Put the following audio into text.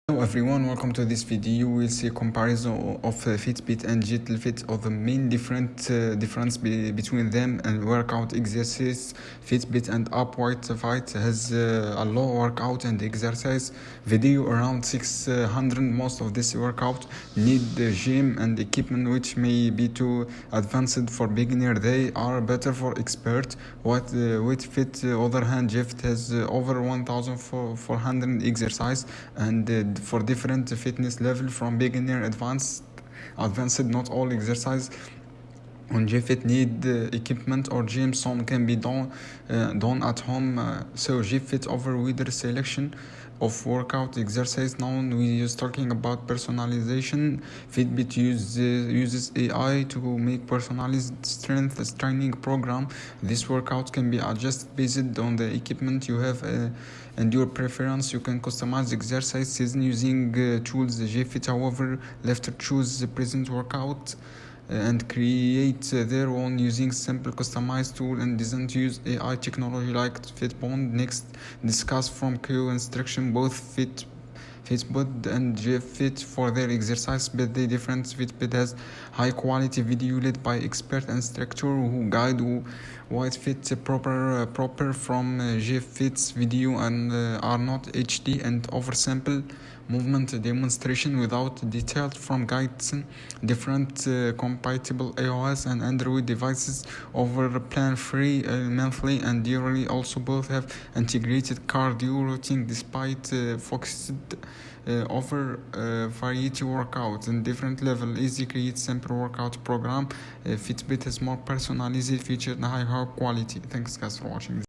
Hello everyone, welcome to this video. We'll see a comparison of Fitbit and Jefit, or the main difference between them and workout exercise. Fitbit and Weightlifting has a low workout and exercise video around 600. Most of this workout need the gym and equipment which may be too advanced for beginner. They are better for expert. With Fit other hand, Jefit has over 1400 exercise and for different fitness level from beginner advanced. Not all exercise on Jefit need equipment or gym. Some can be done at home. So Jefit over wider selection of workout exercise. Now we are talking about personalization. Fitbit uses AI to make personalized strength training program. This workout can be adjusted based on the equipment you have and your preference. You can customize exercise season using tools. Jefit, however, left to choose the present workout and create their own using simple customized tool and doesn't use AI technology like Fitbod. Next, discuss from Q instruction. Both Fitbod and Jefit for their exercise, but the difference. Fitbit has high quality video led by expert instructor who guide what fit proper from Jefit's video and are not HD and oversample movement demonstration without detailed from guides. Different compatible iOS and Android devices over plan free monthly and yearly. Also both have integrated cardio routine despite focused over variety workouts and different level. Easy create simple workout program. Fitbit has more personalized featured and high quality. Thanks guys for watching this.